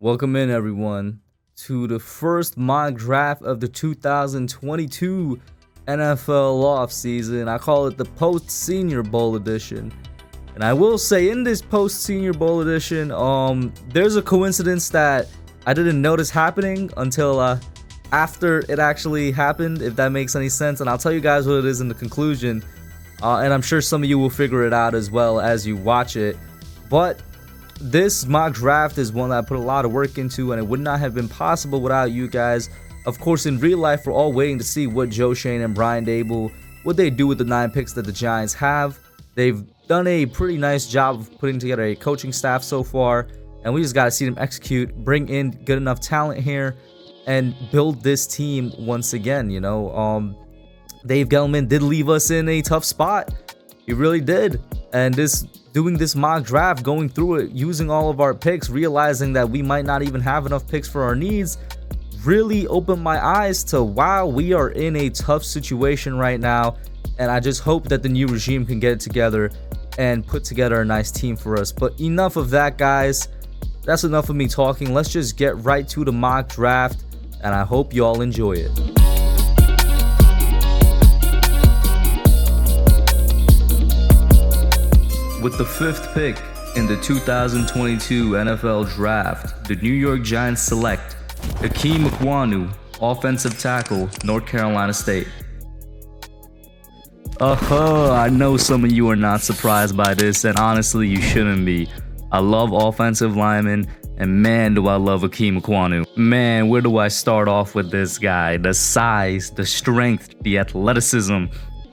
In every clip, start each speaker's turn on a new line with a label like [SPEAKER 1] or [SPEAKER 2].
[SPEAKER 1] Welcome in, everyone, to the first mock draft of the 2022 NFL offseason. I call it the post-Senior Bowl edition. And I will say, in this post-Senior Bowl edition, there's a coincidence that I didn't notice happening until after it actually happened, if that makes any sense. And I'll tell you guys what it is in the conclusion. And I'm sure some of you will figure it out as well as you watch it. But this mock draft is one that I put a lot of work into, and it would not have been possible without you guys. Of course, in real life, we're all waiting to see what Joe Schoen and Brian Dable, what they do with the 9 picks that the Giants have. They've done a pretty nice job of putting together a coaching staff so far, and we just got to see them execute, bring in good enough talent here, and build this team once again. Dave Gettleman did leave us in a tough spot. He really did. And doing this mock draft, going through it, using all of our picks, realizing that we might not even have enough picks for our needs, really opened my eyes to, wow, we are in a tough situation right now. And I just hope that the new regime can get it together and put together a nice team for us. But enough of that, guys. That's enough of me talking. Let's just get right to the mock draft, and I hope you all enjoy it. With the 5th pick in the 2022 NFL Draft, the New York Giants select Ikem Ekwonu, offensive tackle, North Carolina State. I know some of you are not surprised by this, and honestly, you shouldn't be. I love offensive linemen, and man, do I love Ikem Ekwonu. Man, where do I start off with this guy? The size, the strength, the athleticism,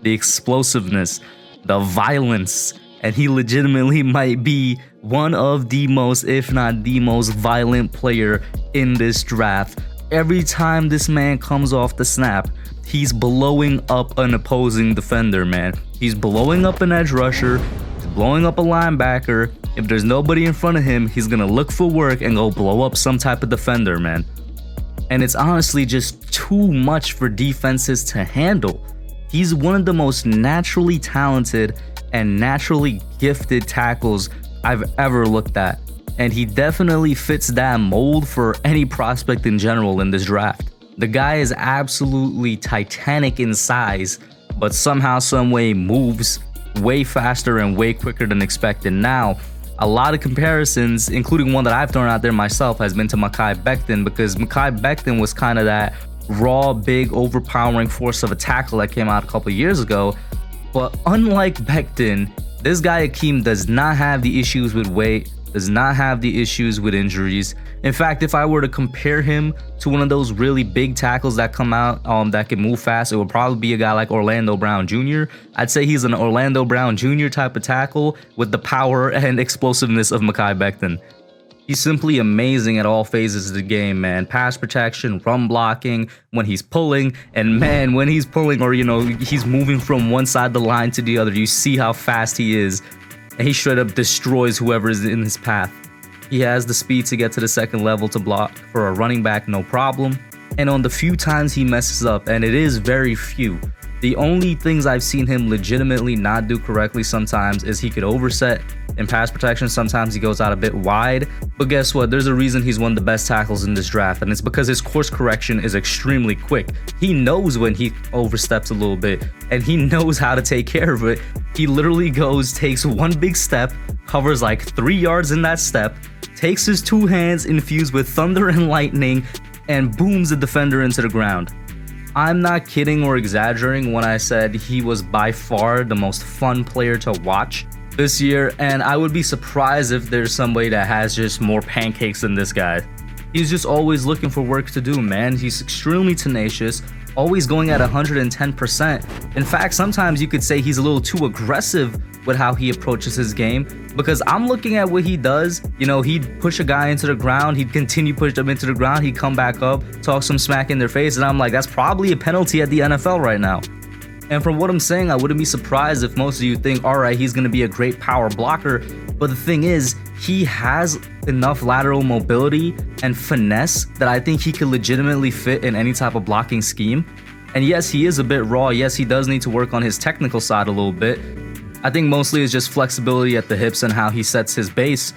[SPEAKER 1] the explosiveness, the violence. And he legitimately might be one of the most, if not the most violent player in this draft. Every time this man comes off the snap, he's blowing up an opposing defender, man. He's blowing up an edge rusher. He's blowing up a linebacker. If there's nobody in front of him, he's going to look for work and go blow up some type of defender, man. And it's honestly just too much for defenses to handle. He's one of the most naturally talented and naturally gifted tackles I've ever looked at. And he definitely fits that mold for any prospect in general in this draft. The guy is absolutely titanic in size, but somehow, someway moves way faster and way quicker than expected. Now, a lot of comparisons, including one that I've thrown out there myself, has been to Mekhi Becton, because Mekhi Becton was kind of that raw, big, overpowering force of a tackle that came out a couple years ago. But unlike Becton, this guy Ikem does not have the issues with weight, does not have the issues with injuries. In fact, if I were to compare him to one of those really big tackles that come out that can move fast, it would probably be a guy like Orlando Brown Jr. I'd say he's an Orlando Brown Jr. type of tackle with the power and explosiveness of Mekhi Becton. He's simply amazing at all phases of the game, man. Pass protection, run blocking, when he's pulling, and man, when he's pulling or, he's moving from one side of the line to the other, you see how fast he is, and he straight up destroys whoever is in his path. He has the speed to get to the second level to block for a running back, no problem. And on the few times he messes up, and it is very few, the only things I've seen him legitimately not do correctly sometimes is he could overset in pass protection. Sometimes he goes out a bit wide. But guess what? There's a reason he's one of the best tackles in this draft, and it's because his course correction is extremely quick. He knows when he oversteps a little bit, and he knows how to take care of it. He literally takes one big step, covers like 3 yards in that step, takes his 2 hands infused with thunder and lightning, and booms the defender into the ground. I'm not kidding or exaggerating when I said he was by far the most fun player to watch this year, and I would be surprised if there's somebody that has just more pancakes than this guy. He's just always looking for work to do, man. He's extremely tenacious, always going at 110%. In fact, sometimes you could say he's a little too aggressive with how he approaches his game, because I'm looking at what he does. He'd push a guy into the ground, he'd continue push them into the ground, he'd come back up, talk some smack in their face, and I'm like, that's probably a penalty at the NFL right now. And from what I'm saying, I wouldn't be surprised if most of you think, all right, he's going to be a great power blocker. But the thing is, he has enough lateral mobility and finesse that I think he could legitimately fit in any type of blocking scheme. And yes, he is a bit raw. Yes, he does need to work on his technical side a little bit. I think mostly it's just flexibility at the hips and how he sets his base.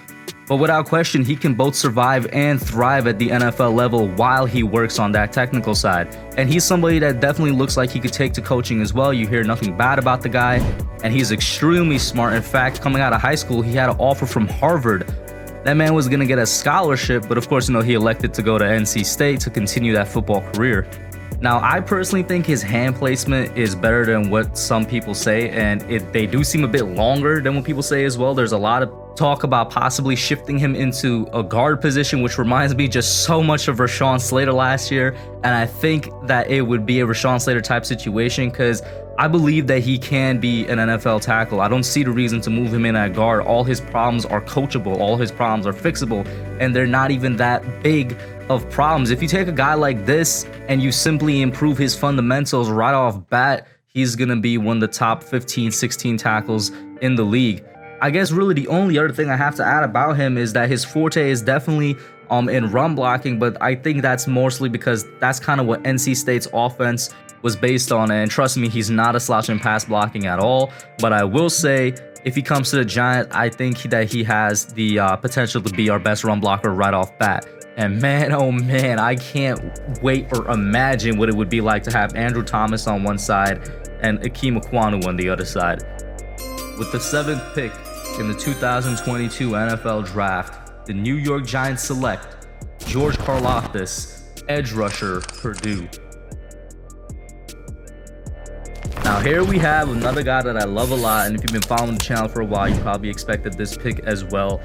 [SPEAKER 1] But without question, he can both survive and thrive at the NFL level while he works on that technical side. And he's somebody that definitely looks like he could take to coaching as well. You hear nothing bad about the guy, and he's extremely smart. In fact, coming out of high school, he had an offer from Harvard. That man was going to get a scholarship, but of course, he elected to go to NC State to continue that football career. Now, I personally think his hand placement is better than what some people say, and they do seem a bit longer than what people say as well. There's a lot of talk about possibly shifting him into a guard position, which reminds me just so much of Rashawn Slater last year, and I think that it would be a Rashawn Slater type situation because I believe that he can be an NFL tackle. I don't see the reason to move him in at guard. All his problems are coachable, all his problems are fixable, and they're not even that big of problems. If you take a guy like this and you simply improve his fundamentals right off bat, he's gonna be one of the top 15, 16 tackles in the league. I guess really the only other thing I have to add about him is that his forte is definitely in run blocking, but I think that's mostly because that's kind of what NC State's offense was based on, and trust me, he's not a slouch in pass blocking at all. But I will say, if he comes to the Giants, I think that he has the potential to be our best run blocker right off bat. And man, oh man, I can't wait or imagine what it would be like to have Andrew Thomas on one side and Ikem Ekwonu on the other side. With the 7th pick in the 2022 NFL Draft, the New York Giants select George Karlaftis, edge rusher, Purdue. Now here we have another guy that I love a lot, and if you've been following the channel for a while, you probably expected this pick as well.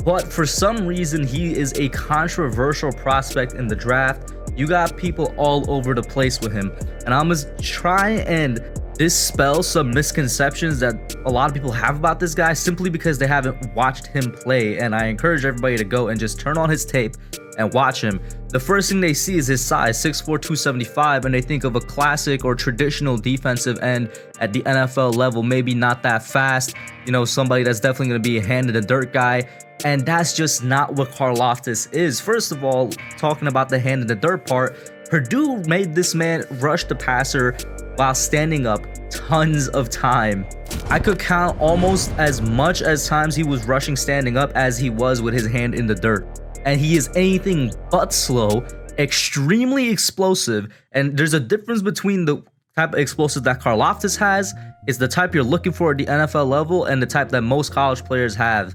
[SPEAKER 1] But for some reason, he is a controversial prospect in the draft. You got people all over the place with him, and I'm gonna try and dispel some misconceptions that a lot of people have about this guy simply because they haven't watched him play. And I encourage everybody to go and just turn on his tape and watch him. The first thing they see is his size, 6'4", 275, and they think of a classic or traditional defensive end at the NFL level, maybe not that fast, somebody that's definitely going to be a hand in the dirt guy. And that's just not what Karlaftis is. First of all, talking about the hand in the dirt part, Purdue made this man rush the passer while standing up tons of time. I could count almost as much as times he was rushing standing up as he was with his hand in the dirt. And he is anything but slow, extremely explosive, and there's a difference between the type of explosive that Karlaftis has, is the type you're looking for at the NFL level, and the type that most college players have.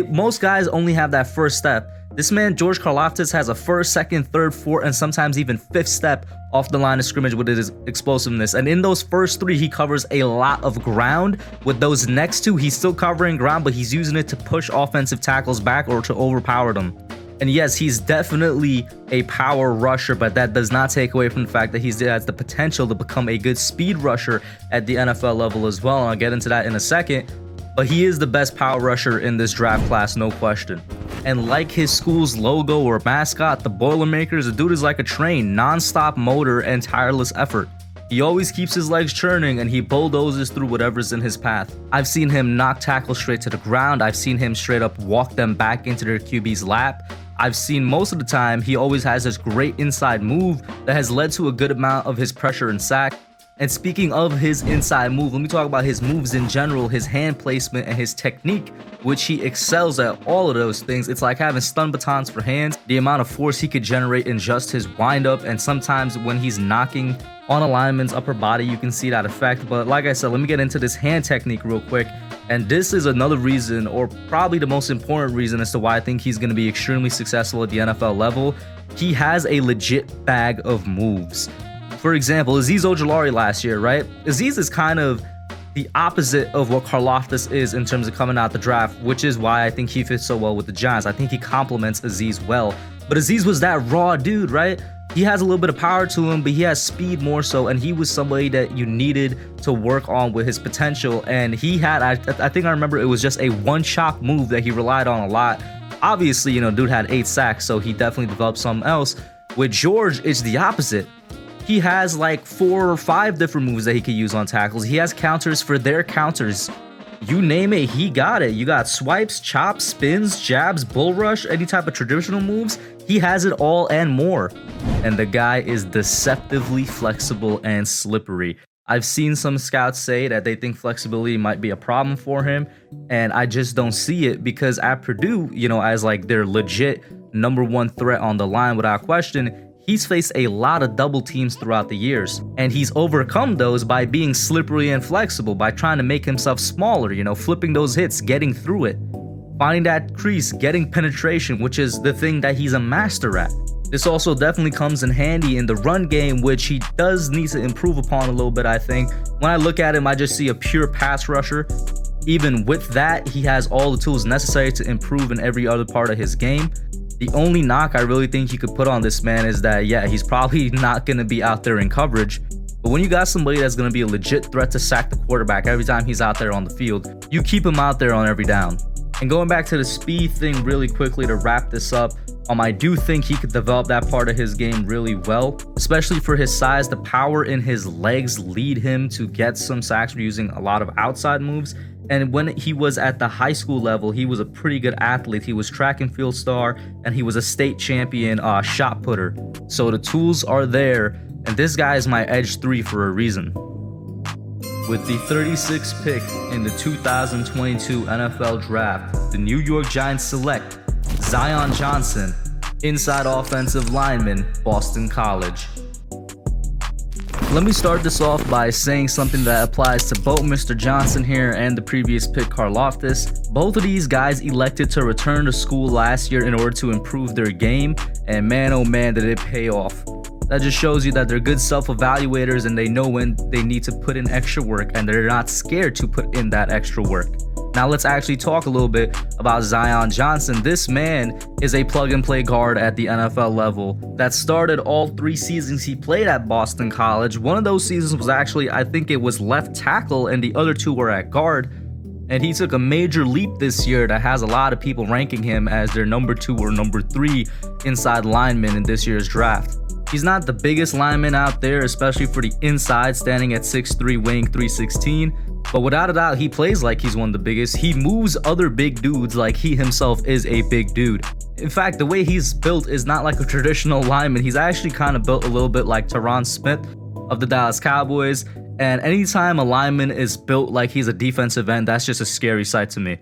[SPEAKER 1] Most guys only have that first step. This man, George Karlaftis, has a first, second, third, fourth, and sometimes even fifth step off the line of scrimmage with his explosiveness. And in those first 3, he covers a lot of ground. With those next 2, he's still covering ground, but he's using it to push offensive tackles back or to overpower them. And yes, he's definitely a power rusher, but that does not take away from the fact that he has the potential to become a good speed rusher at the NFL level as well. And I'll get into that in a second. But he is the best power rusher in this draft class, no question. And like his school's logo or mascot, the Boilermakers, the dude is like a train, non-stop motor and tireless effort. He always keeps his legs churning and he bulldozes through whatever's in his path. I've seen him knock tackles straight to the ground. I've seen him straight up walk them back into their QB's lap. I've seen most of the time he always has this great inside move that has led to a good amount of his pressure and sack. And speaking of his inside move, let me talk about his moves in general, his hand placement and his technique, which he excels at all of those things. It's like having stun batons for hands. The amount of force he could generate in just his windup, and sometimes when he's knocking on a lineman's upper body, you can see that effect. But like I said, let me get into this hand technique real quick. And this is another reason, or probably the most important reason as to why I think he's going to be extremely successful at the NFL level. He has a legit bag of moves. For example, Azeez Ojulari last year, right? Azeez is kind of the opposite of what Karlaftis is in terms of coming out the draft, which is why I think he fits so well with the Giants. I think he complements Azeez well. But Azeez was that raw dude, right? He has a little bit of power to him, but he has speed more so, and he was somebody that you needed to work on with his potential. And he had, I think I remember it was just a one-chop move that he relied on a lot. Obviously, dude had 8 sacks, so he definitely developed something else. With George, it's the opposite. He has like 4 or 5 different moves that he could use on tackles. He has counters for their counters. You name it, he got it. You got swipes, chops, spins, jabs, bull rush, any type of traditional moves. He has it all and more. And the guy is deceptively flexible and slippery. I've seen some scouts say that they think flexibility might be a problem for him, and I just don't see it because at Purdue, as like their legit #1 threat on the line without question, he's faced a lot of double teams throughout the years, and he's overcome those by being slippery and flexible, by trying to make himself smaller, flipping those hits, getting through it, finding that crease, getting penetration, which is the thing that he's a master at. This also definitely comes in handy in the run game, which he does need to improve upon a little bit, I think. When I look at him, I just see a pure pass rusher. Even with that, he has all the tools necessary to improve in every other part of his game. The only knock I really think you could put on this man is that, yeah, he's probably not going to be out there in coverage. But when you got somebody that's going to be a legit threat to sack the quarterback every time he's out there on the field, you keep him out there on every down. And going back to the speed thing really quickly to wrap this up, I do think he could develop that part of his game really well, especially for his size. The power in his legs lead him to get some sacks using a lot of outside moves. And when he was at the high school level, he was a pretty good athlete. He was track and field star, and he was a state champion shot putter. So the tools are there, and this guy is my edge 3 for a reason. With the 36th pick in the 2022 NFL Draft, the New York Giants select Zion Johnson, inside offensive lineman, Boston College. Let me start this off by saying something that applies to both Mr. Johnson here and the previous pick, Karlaftis. Both of these guys elected to return to school last year in order to improve their game, and man oh man did it pay off. That just shows you that they're good self-evaluators and they know when they need to put in extra work, and they're not scared to put in that extra work. Now let's actually talk a little bit about Zion Johnson. This man is a plug-and-play guard at the NFL level that started all 3 seasons he played at Boston College. One of those seasons was actually, I think it was left tackle, and the other 2 were at guard. And he took a major leap this year that has a lot of people ranking him as their #2 or #3 inside lineman in this year's draft. He's not the biggest lineman out there, especially for the inside, standing at 6'3", weighing 316. But without a doubt, he plays like he's one of the biggest. He moves other big dudes like he himself is a big dude. In fact, the way he's built is not like a traditional lineman. He's actually kind of built a little bit like Tyron Smith of the Dallas Cowboys. And anytime a lineman is built like he's a defensive end, that's just a scary sight to me.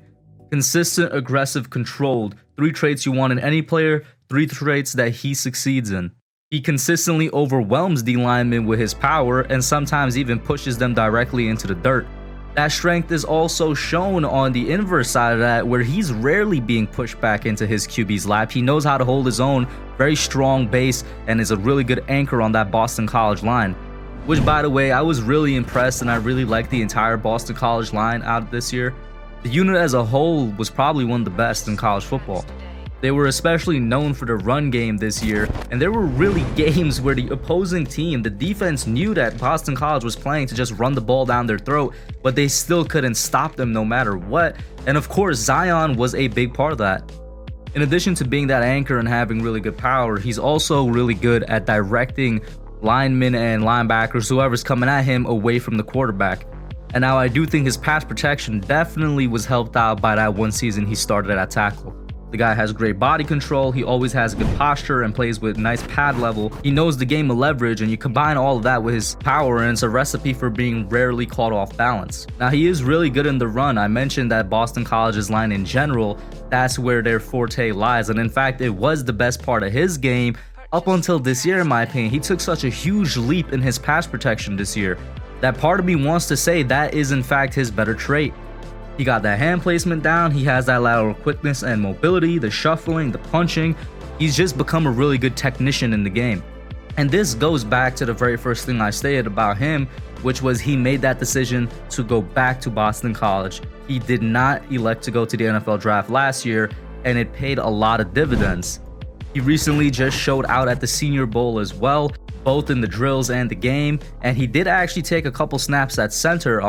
[SPEAKER 1] Consistent, aggressive, controlled. 3 traits you want in any player, 3 traits that he succeeds in. He consistently overwhelms D linemen with his power and sometimes even pushes them directly into the dirt. That strength is also shown on the inverse side of that, where he's rarely being pushed back into his QB's lap. He knows how to hold his own, very strong base, and is a really good anchor on that Boston College line. Which, by the way, I was really impressed, and I really liked the entire Boston College line out of this year. The unit as a whole was probably one of the best in college football. They were especially known for the run game this year, and there were really games where the opposing team, the defense, knew that Boston College was playing to just run the ball down their throat, but they still couldn't stop them no matter what. And of course, Zion was a big part of that. In addition to being that anchor and having really good power, he's also really good at directing linemen and linebackers, whoever's coming at him, away from the quarterback. And now I do think his pass protection definitely was helped out by that one season he started at tackle. The guy has great body control, he always has good posture and plays with nice pad level. He knows the game of leverage, and you combine all of that with his power, and it's a recipe for being rarely caught off balance. Now, he is really good in the run. I mentioned that Boston College's line in general, that's where their forte lies, and in fact, it was the best part of his game up until this year, in my opinion. He took such a huge leap in his pass protection this year that part of me wants to say that is in fact his better trait. He got that hand placement down, he has that lateral quickness and mobility, the shuffling, the punching. He's just become a really good technician in the game. And this goes back to the very first thing I stated about him, which was he made that decision to go back to Boston College. He did not elect to go to the NFL draft last year, and it paid a lot of dividends. He recently just showed out at the Senior Bowl as well, both in the drills and the game, and he did actually take a couple snaps at center.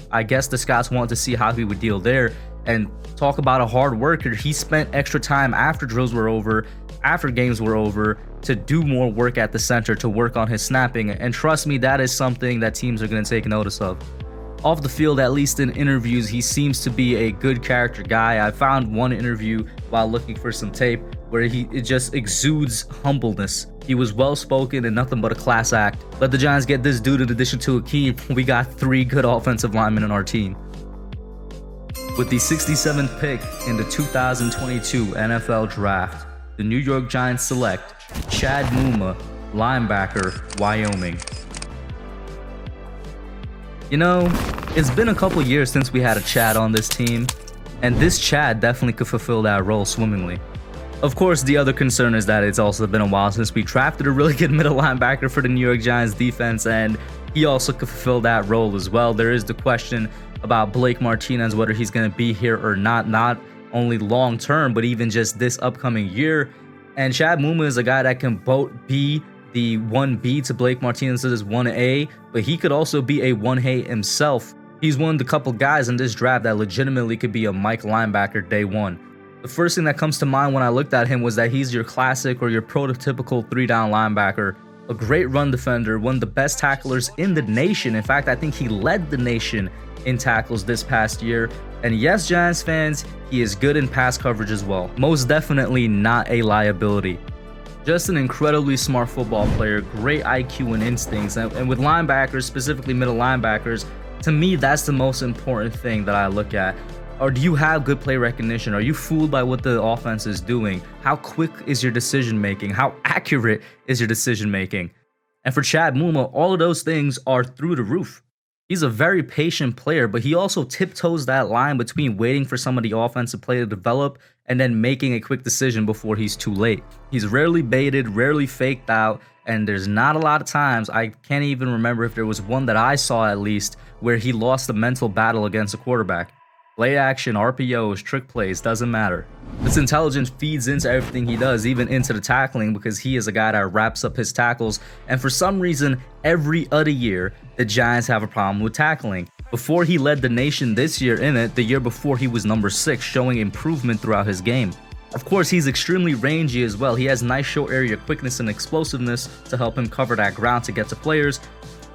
[SPEAKER 1] I guess the scouts wanted to see how he would deal there. And talk about a hard worker, he spent extra time after drills were over, after games were over, to do more work at the center, to work on his snapping. And trust me, that is something that teams are going to take notice of. Off the field, at least in interviews, he seems to be a good character guy. I found one interview while looking for some tape where it just exudes humbleness. He was well-spoken and nothing but a class act. Let the Giants get this dude in addition to Akeem. We got 3 good offensive linemen in our team. With the 67th pick in the 2022 NFL Draft, the New York Giants select Chad Muma, linebacker, Wyoming. You know, it's been a couple years since we had a Chad on this team, and this Chad definitely could fulfill that role swimmingly. Of course, the other concern is that it's also been a while since we drafted a really good middle linebacker for the New York Giants defense, and he also could fulfill that role as well. There is the question about Blake Martinez, whether he's going to be here or not only long term, but even just this upcoming year. And Chad Muma is a guy that can both be the 1B to Blake Martinez's 1A, but he could also be a 1A himself. He's one of the couple guys in this draft that legitimately could be a Mike linebacker day one. The first thing that comes to mind when I looked at him was that he's your classic or your prototypical 3-down linebacker, a great run defender, one of the best tacklers in the nation. In fact, I think he led the nation in tackles this past year. And yes, Giants fans, he is good in pass coverage as well. Most definitely not a liability. Just an incredibly smart football player, great IQ and instincts. And with linebackers, specifically middle linebackers, to me, that's the most important thing that I look at. Or do you have good play recognition? Are you fooled by what the offense is doing? How quick is your decision making? How accurate is your decision making? And for Chad Muma, all of those things are through the roof. He's a very patient player, but he also tiptoes that line between waiting for some of the offensive play to develop and then making a quick decision before he's too late. He's rarely baited, rarely faked out, and there's not a lot of times, I can't even remember if there was one that I saw at least, where he lost the mental battle against a quarterback. Play action, RPOs, trick plays, doesn't matter. This intelligence feeds into everything he does, even into the tackling, because he is a guy that wraps up his tackles. And for some reason, every other year, the Giants have a problem with tackling. Before he led the nation this year in it, the year before he was number 6, showing improvement throughout his game. Of course, he's extremely rangy as well. He has nice short area quickness and explosiveness to help him cover that ground to get to players.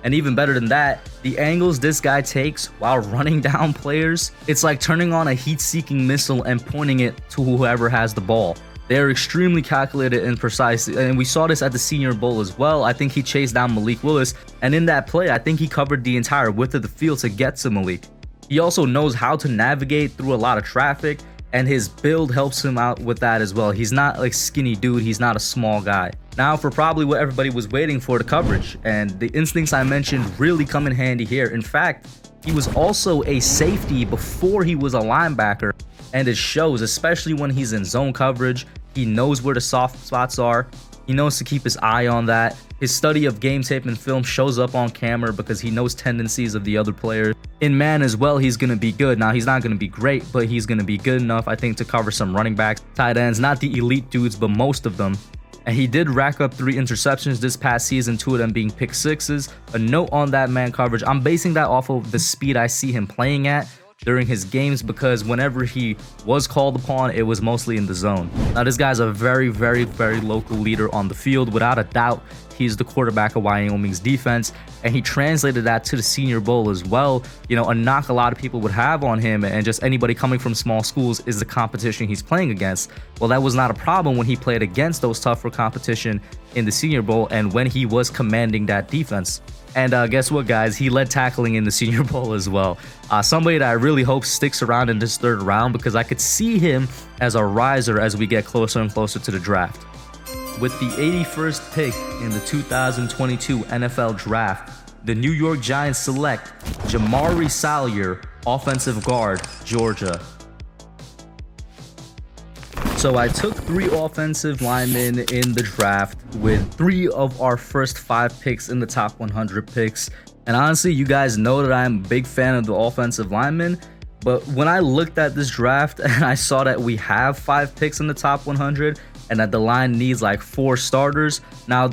[SPEAKER 1] And even better than that, the angles this guy takes while running down players, it's like turning on a heat-seeking missile and pointing it to whoever has the ball. They're extremely calculated and precise, and we saw this at the Senior Bowl as well. I think he chased down Malik Willis, and in that play, I think he covered the entire width of the field to get to Malik. He also knows how to navigate through a lot of traffic, and his build helps him out with that as well. He's not like skinny dude, he's not a small guy. Now for probably what everybody was waiting for, the coverage, and the instincts I mentioned really come in handy here. In fact, he was also a safety before he was a linebacker, and it shows, especially when he's in zone coverage. He knows where the soft spots are. He knows to keep his eye on that. His study of game tape and film shows up on camera because he knows tendencies of the other players. In man as well, he's going to be good. Now, he's not going to be great, but he's going to be good enough, I think, to cover some running backs, tight ends, not the elite dudes, but most of them. And he did rack up 3 interceptions this past season, 2 of them being pick sixes. A note on that man coverage, I'm basing that off of the speed I see him playing at during his games, because whenever he was called upon, it was mostly in the zone. Now, this guy's a very, very, very local leader on the field. Without a doubt, he's the quarterback of Wyoming's defense, and he translated that to the Senior Bowl as well. You know, a knock a lot of people would have on him, and just anybody coming from small schools, is the competition he's playing against. Well, that was not a problem when he played against those tougher competition in the Senior Bowl and when he was commanding that defense. And guess what, guys? He led tackling in the Senior Bowl as well. Somebody that I really hope sticks around in this 3rd round, because I could see him as a riser as we get closer and closer to the draft. With the 81st pick in the 2022 NFL Draft, the New York Giants select Jamari Salyer, offensive guard, Georgia. So I took 3 offensive linemen in the draft with 3 of our first 5 picks in the top 100 picks. And honestly, you guys know that I'm a big fan of the offensive linemen. But when I looked at this draft and I saw that we have 5 picks in the top 100 and that the line needs like 4 starters, now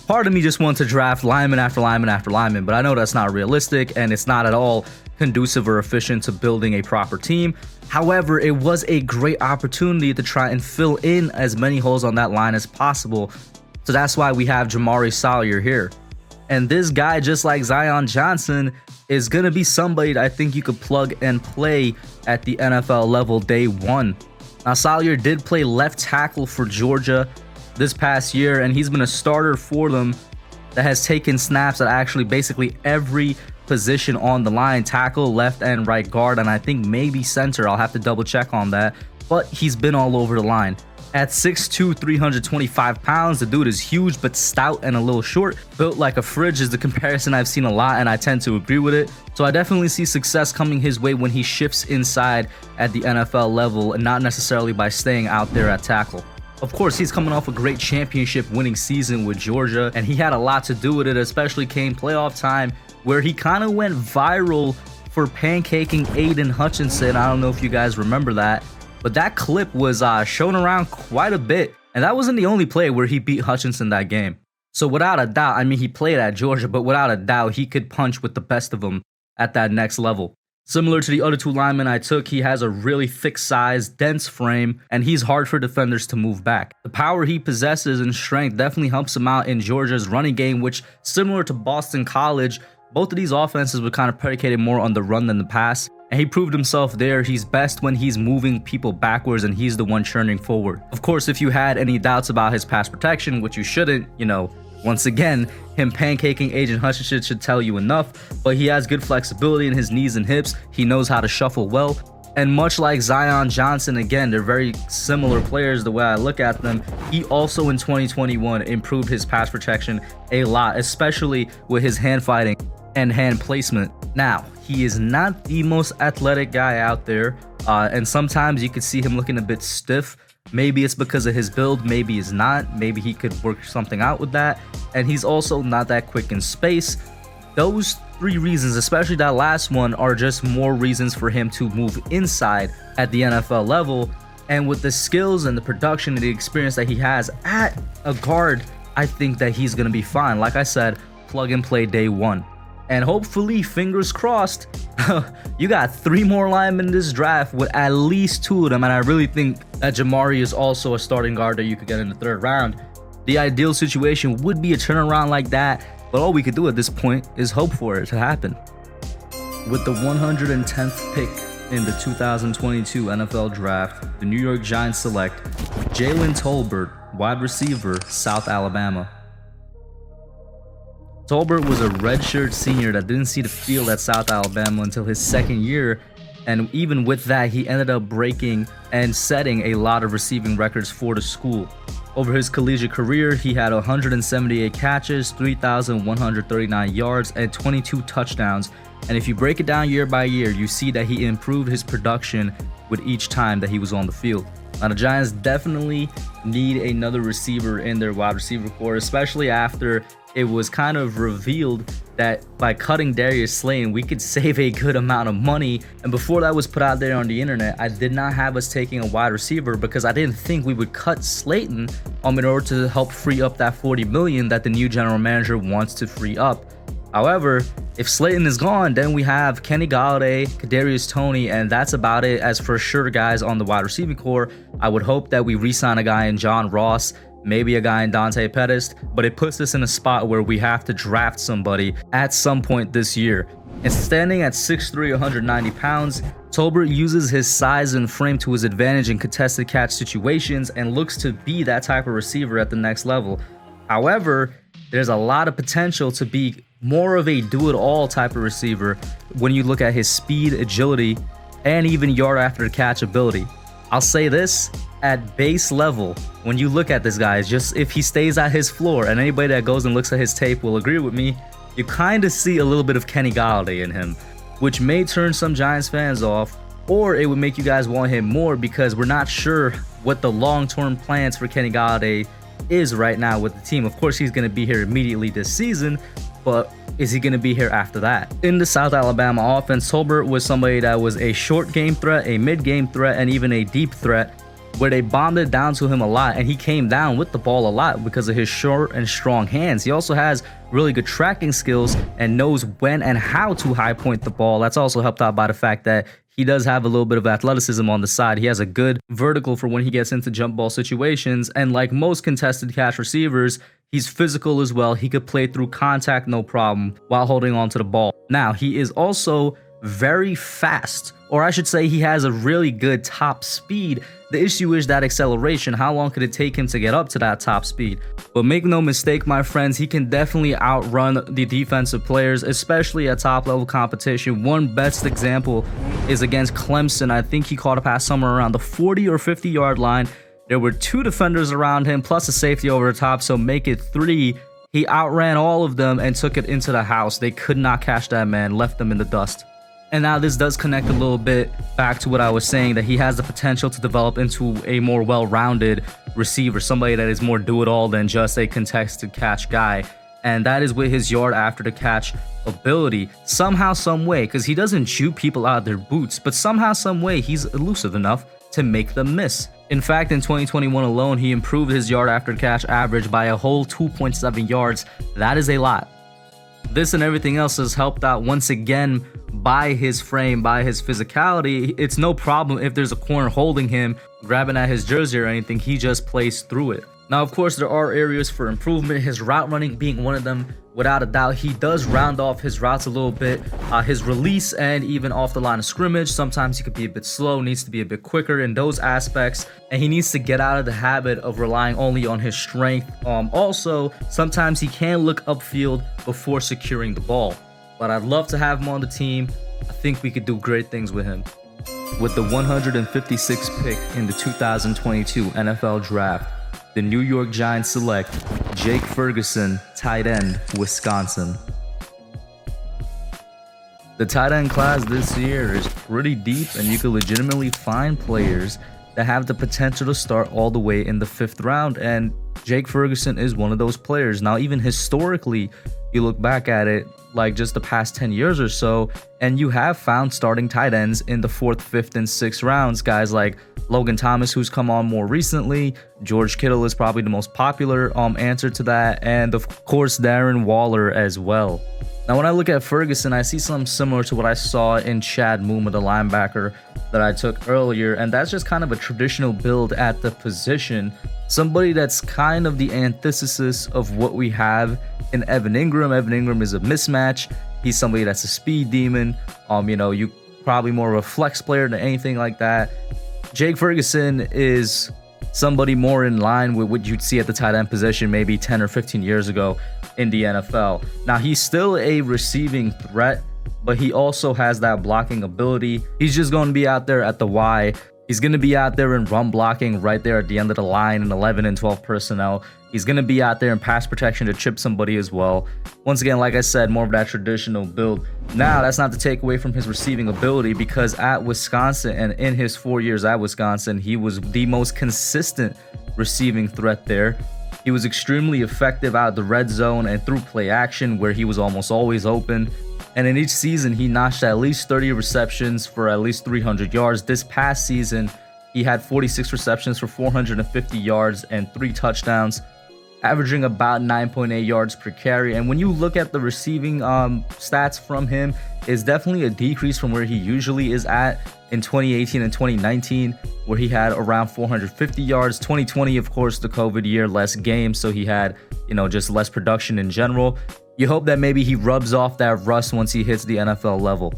[SPEAKER 1] part of me just wants to draft lineman after lineman after lineman, but I know that's not realistic and it's not at all conducive or efficient to building a proper team. However, it was a great opportunity to try and fill in as many holes on that line as possible. So that's why we have Jamari Salyer here. And this guy, just like Zion Johnson, is going to be somebody that I think you could plug and play at the NFL level day one. Now, Salyer did play left tackle for Georgia, this past year, and he's been a starter for them that has taken snaps at actually basically every position on the line: tackle, left and right guard, and I think maybe center. I'll have to double check on that, but he's been all over the line. At 6'2", 325 pounds, the dude is huge but stout and a little short. Built like a fridge is the comparison I've seen a lot, and I tend to agree with it. So I definitely see success coming his way when he shifts inside at the NFL level, and not necessarily by staying out there at tackle. Of course, he's coming off a great championship winning season with Georgia, and he had a lot to do with it, especially came playoff time, where he kind of went viral for pancaking Aiden Hutchinson. I don't know if you guys remember that, but that clip was shown around quite a bit, and that wasn't the only play where he beat Hutchinson that game. So without a doubt, I mean, he played at Georgia, but without a doubt, he could punch with the best of them at that next level. Similar to the other two linemen I took, he has a really thick size, dense frame, and he's hard for defenders to move back. The power he possesses and strength definitely helps him out in Georgia's running game, which, similar to Boston College, both of these offenses were kind of predicated more on the run than the pass. And he proved himself there. He's best when he's moving people backwards and he's the one churning forward. Of course, if you had any doubts about his pass protection, which you shouldn't, once again, him pancaking Aiden Hutchinson should tell you enough, but he has good flexibility in his knees and hips. He knows how to shuffle well. And much like Zion Johnson, again, they're very similar players the way I look at them. He also in 2021 improved his pass protection a lot, especially with his hand fighting and hand placement. Now, he is not the most athletic guy out there, and sometimes you could see him looking a bit stiff. Maybe it's because of his build, maybe it's not. Maybe he could work something out with that. And he's also not that quick in space. Those three reasons, especially that last one, are just more reasons for him to move inside at the NFL level. And with the skills and the production and the experience that he has at a guard, I think that he's going to be fine. Like I said, plug and play day one. And hopefully, fingers crossed, you got 3 more linemen in this draft with at least 2 of them. And I really think that Jamari is also a starting guard that you could get in the 3rd round. The ideal situation would be a turnaround like that, but all we could do at this point is hope for it to happen. With the 110th pick in the 2022 NFL Draft, the New York Giants select Jalen Tolbert, wide receiver, South Alabama. Tolbert was a redshirt senior that didn't see the field at South Alabama until his 2nd year, and even with that, he ended up breaking and setting a lot of receiving records for the school. Over his collegiate career, he had 178 catches, 3,139 yards, and 22 touchdowns. And if you break it down year by year, you see that he improved his production with each time that he was on the field. Now, the Giants definitely need another receiver in their wide receiver core, especially after it was kind of revealed that by cutting Darius Slayton, we could save a good amount of money. And before that was put out there on the internet, I did not have us taking a wide receiver because I didn't think we would cut Slayton in order to help free up that $40 million that the new general manager wants to free up. However, if Slayton is gone, then we have Kenny Golladay, Kadarius Toney, and that's about it as for sure guys on the wide receiving core. I would hope that we re-sign a guy in John Ross, maybe a guy in Dante Pettis, but it puts us in a spot where we have to draft somebody at some point this year. And standing at 6'3", 190 pounds, Tolbert uses his size and frame to his advantage in contested catch situations and looks to be that type of receiver at the next level. However, there's a lot of potential to be more of a do-it-all type of receiver when you look at his speed, agility, and even yard after the catch ability. I'll say this, at base level, when you look at this guy, just if he stays at his floor, and anybody that goes and looks at his tape will agree with me, you kind of see a little bit of Kenny Golladay in him, which may turn some Giants fans off, or it would make you guys want him more because we're not sure what the long-term plans for Kenny Golladay is right now with the team. Of course, he's going to be here immediately this season, but is he going to be here after that? In the South Alabama offense, Tolbert was somebody that was a short game threat, a mid-game threat, and even a deep threat, where they bombed it down to him a lot, and he came down with the ball a lot because of his short and strong hands. He also has really good tracking skills and knows when and how to high point the ball. That's also helped out by the fact that he does have a little bit of athleticism on the side. He has a good vertical for when he gets into jump ball situations, and like most contested catch receivers, he's physical as well. He could play through contact no problem while holding on to the ball. Now, he is also very fast, or I should say he has a really good top speed. The issue is that acceleration. How long could it take him to get up to that top speed? But make no mistake, my friends, he can definitely outrun the defensive players, especially at top level competition. One best example is against Clemson. I think he caught a pass somewhere around the 40 or 50 yard line. There were 2 defenders around him plus a safety over the top, so make it 3. He outran all of them and took it into the house. They could not catch that man, left them in the dust. And now this does connect a little bit back to what I was saying, that he has the potential to develop into a more well-rounded receiver, somebody that is more do-it-all than just a contested catch guy. And that is with his yard after the catch ability. Somehow, some way, because he doesn't shoot people out of their boots, but somehow, some way, he's elusive enough to make them miss. In fact, in 2021 alone, he improved his yard after catch average by a whole 2.7 yards. That is a lot. This and everything else is helped out once again by his frame, by his physicality. It's no problem if there's a corner holding him, grabbing at his jersey or anything. He just plays through it. Now, of course, there are areas for improvement, his route running being one of them. Without a doubt, he does round off his routes a little bit. His release and even off the line of scrimmage, sometimes he could be a bit slow, needs to be a bit quicker in those aspects. And he needs to get out of the habit of relying only on his strength. Also, sometimes he can look upfield before securing the ball. But I'd love to have him on the team. I think we could do great things with him. With the 156th pick in the 2022 NFL Draft, the New York Giants select Jake Ferguson, tight end, Wisconsin. The tight end class this year is pretty deep, and you can legitimately find players that have the potential to start all the way in the 5th round, and Jake Ferguson is one of those players. Now, even historically, you look back at it, like just the past 10 years or so, and you have found starting tight ends in the 4th, 5th, and 6th rounds. Guys like Logan Thomas, who's come on more recently. George Kittle is probably the most popular answer to that, and of course Darren Waller as well. Now, when I look at Ferguson, I see something similar to what I saw in Chad Muma, the linebacker that I took earlier, and that's just kind of a traditional build at the position. Somebody that's kind of the antithesis of what we have in Evan Ingram. Evan Ingram is a mismatch. He's somebody that's a speed demon. You probably more of a flex player than anything like that. Jake Ferguson is somebody more in line with what you'd see at the tight end position maybe 10 or 15 years ago in the NFL. Now, he's still a receiving threat, but he also has that blocking ability. He's just going to be out there at the Y. He's going to be out there in run blocking right there at the end of the line in 11 and 12 personnel. He's going to be out there in pass protection to chip somebody as well. Once again, like I said, more of that traditional build. Now, that's not to take away from his receiving ability, because at Wisconsin and in his 4 years at Wisconsin, he was the most consistent receiving threat there. He was extremely effective out of the red zone and through play action, where he was almost always open. And in each season, he notched at least 30 receptions for at least 300 yards. This past season, he had 46 receptions for 450 yards and 3 touchdowns, averaging about 9.8 yards per carry. And when you look at the receiving stats from him, it's definitely a decrease from where he usually is at in 2018 and 2019, where he had around 450 yards. 2020, of course, the COVID year, less games, so he had, just less production in general. You hope that maybe he rubs off that rust once he hits the NFL level.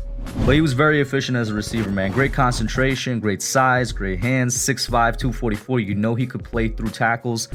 [SPEAKER 1] But he was very efficient as a receiver, man. Great concentration, great size, great hands, 6'5", 244. He could play through tackles.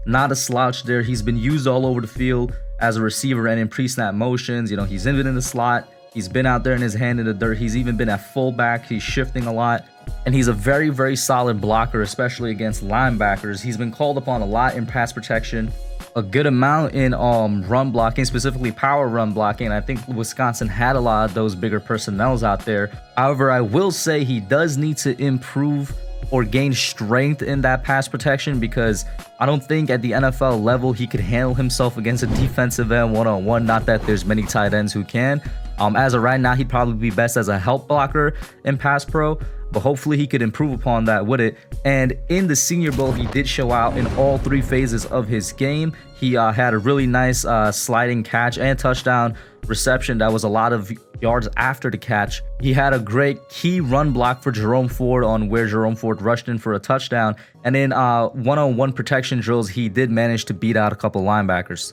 [SPEAKER 1] Not a slouch there. He's been used all over the field as a receiver and in pre-snap motions. He's been in the slot. He's been out there in his hand in the dirt. He's even been at fullback. He's shifting a lot. And he's a very, very solid blocker, especially against linebackers. He's been called upon a lot in pass protection, a good amount in run blocking, specifically power run blocking. I think Wisconsin had a lot of those bigger personnels out there. However, I will say he does need to improve or gain strength in that pass protection, because I don't think at the NFL level he could handle himself against a defensive end one-on-one. Not that there's many tight ends who can. As of right now, he'd probably be best as a help blocker in pass pro, but hopefully he could improve upon that with it. And in the Senior Bowl, he did show out in all 3 phases of his game. He had a really nice sliding catch and touchdown reception that was a lot of yards after the catch. He had a great key run block for Jerome Ford on where Jerome Ford rushed in for a touchdown. And in one-on-one protection drills, he did manage to beat out a couple linebackers.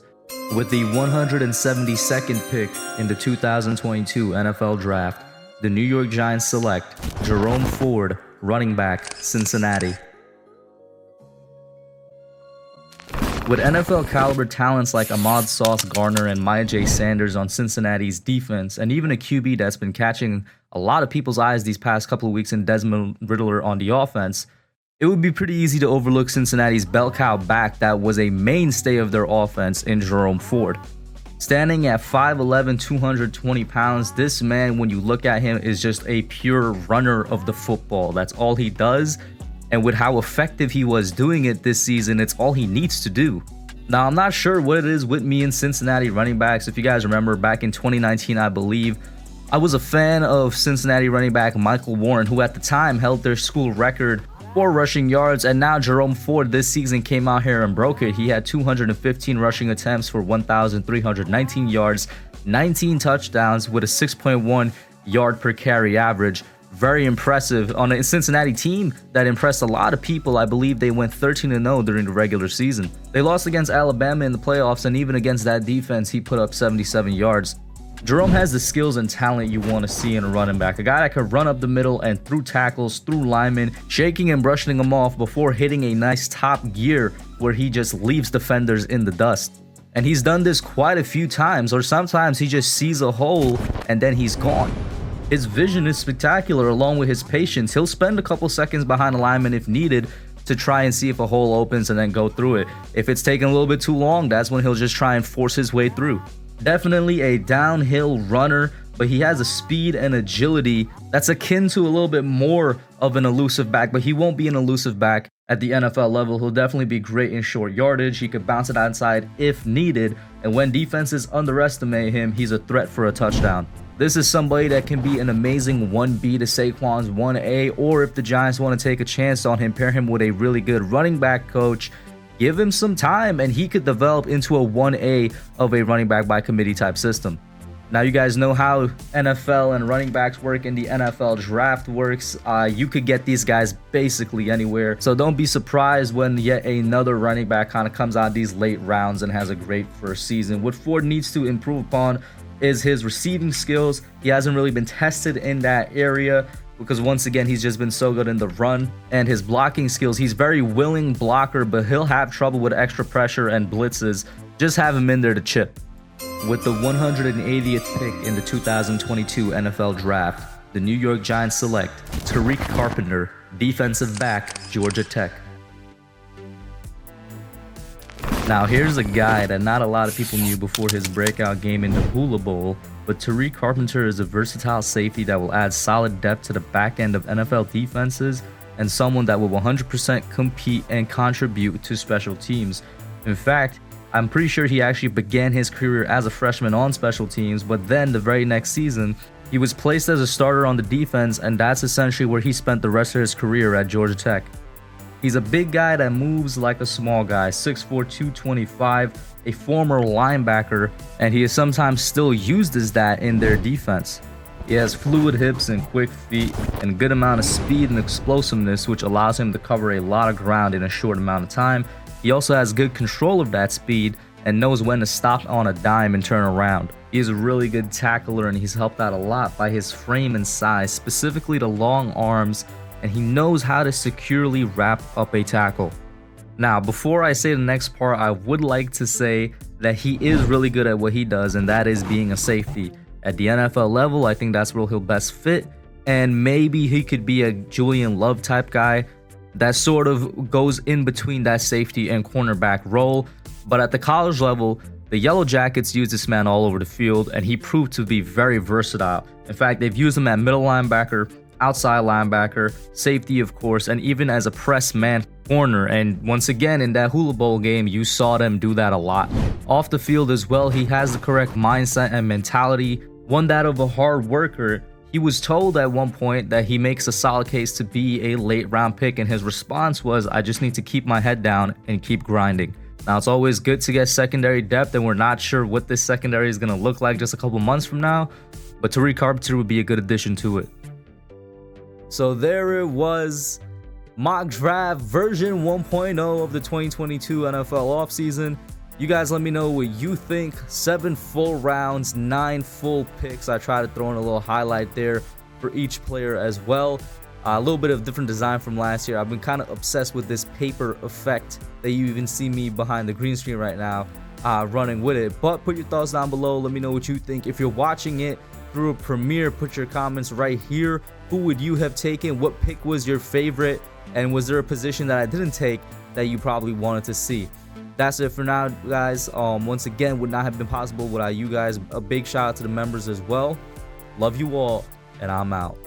[SPEAKER 1] With the 172nd pick in the 2022 NFL Draft, the New York Giants select Jerome Ford, running back, Cincinnati. With NFL caliber talents like Ahmad Sauce Gardner and Maya J. Sanders on Cincinnati's defense, and even a QB that's been catching a lot of people's eyes these past couple of weeks in Desmond Riddler on the offense, it would be pretty easy to overlook Cincinnati's bell cow back that was a mainstay of their offense in Jerome Ford. Standing at 5'11", 220 pounds, this man, when you look at him, is just a pure runner of the football. That's all he does. And with how effective he was doing it this season, it's all he needs to do. Now, I'm not sure what it is with me and Cincinnati running backs. If you guys remember, back in 2019, I believe, I was a fan of Cincinnati running back Michael Warren, who at the time held their school record for rushing yards. And now Jerome Ford this season came out here and broke it. He had 215 rushing attempts for 1,319 yards, 19 touchdowns with a 6.1 yard per carry average. Very impressive on a Cincinnati team that impressed a lot of people. I believe they went 13-0 during the regular season. They lost against Alabama in the playoffs, and even against that defense, he put up 77 yards. Jerome has the skills and talent you want to see in a running back. A guy that could run up the middle and through tackles, through linemen, shaking and brushing them off before hitting a nice top gear where he just leaves defenders in the dust. And he's done this quite a few times, or sometimes he just sees a hole and then he's gone. His vision is spectacular along with his patience. He'll spend a couple seconds behind a lineman if needed to try and see if a hole opens and then go through it. If it's taking a little bit too long, that's when he'll just try and force his way through. Definitely a downhill runner, but he has a speed and agility that's akin to a little bit more of an elusive back, but he won't be an elusive back at the NFL level. He'll definitely be great in short yardage. He could bounce it outside if needed, and when defenses underestimate him, he's a threat for a touchdown. This is somebody that can be an amazing 1B to Saquon's 1A, or if the Giants want to take a chance on him, pair him with a really good running back coach, give him some time, and he could develop into a 1A of a running back by committee type system. Now, you guys know how NFL and running backs work in the NFL draft works. You could get these guys basically anywhere. So don't be surprised when yet another running back kind of comes out these late rounds and has a great first season. What Ford needs to improve upon is his receiving skills. He hasn't really been tested in that area because once again, he's just been so good in the run. And his blocking skills, he's very willing blocker, but he'll have trouble with extra pressure and blitzes. Just have him in there to chip. With the 180th pick in the 2022 NFL Draft, the New York Giants select Tariq Carpenter, defensive back, Georgia Tech. Now, here's a guy that not a lot of people knew before his breakout game in the Hula Bowl, but Tariq Carpenter is a versatile safety that will add solid depth to the back end of NFL defenses and someone that will 100% compete and contribute to special teams. In fact, I'm pretty sure he actually began his career as a freshman on special teams, but then the very next season, he was placed as a starter on the defense, and that's essentially where he spent the rest of his career at Georgia Tech. He's a big guy that moves like a small guy, 6'4", 225, a former linebacker, and he is sometimes still used as that in their defense. He has fluid hips and quick feet and a good amount of speed and explosiveness, which allows him to cover a lot of ground in a short amount of time. He also has good control of that speed and knows when to stop on a dime and turn around. He is a really good tackler, and he's helped out a lot by his frame and size, specifically the long arms, and he knows how to securely wrap up a tackle. Now, before I say the next part, I would like to say that he is really good at what he does, and that is being a safety. At the NFL level, I think that's where he'll best fit, and maybe he could be a Julian Love type guy that sort of goes in between that safety and cornerback role. But at the college level, the Yellow Jackets use this man all over the field, and he proved to be very versatile. In fact, they've used him at middle linebacker, outside linebacker, safety of course, and even as a press man corner. And once again, in that Hula Bowl game, you saw them do that a lot. Off the field as well, he has the correct mindset and mentality, one that of a hard worker. He was told at one point that he makes a solid case to be a late round pick, and his response was, "I just need to keep my head down and keep grinding." Now, it's always good to get secondary depth, and we're not sure what this secondary is going to look like just a couple months from now, but Tariq Carpenter would be a good addition to it. So there it was, mock draft version 1.0 of the 2022 NFL offseason. You guys let me know what you think. 7 full rounds, 9 full picks. I tried to throw in a little highlight there for each player as well. A little bit of different design from last year. I've been kind of obsessed with this paper effect that you even see me behind the green screen right now, running with it. But put your thoughts down below. Let me know what you think. If you're watching it through a premiere, put your comments right here. Who would you have taken? What pick was your favorite? And was there a position that I didn't take that you probably wanted to see? That's it for now, guys. Once again, would not have been possible without you guys. A big shout out to the members as well. Love you all, and I'm out.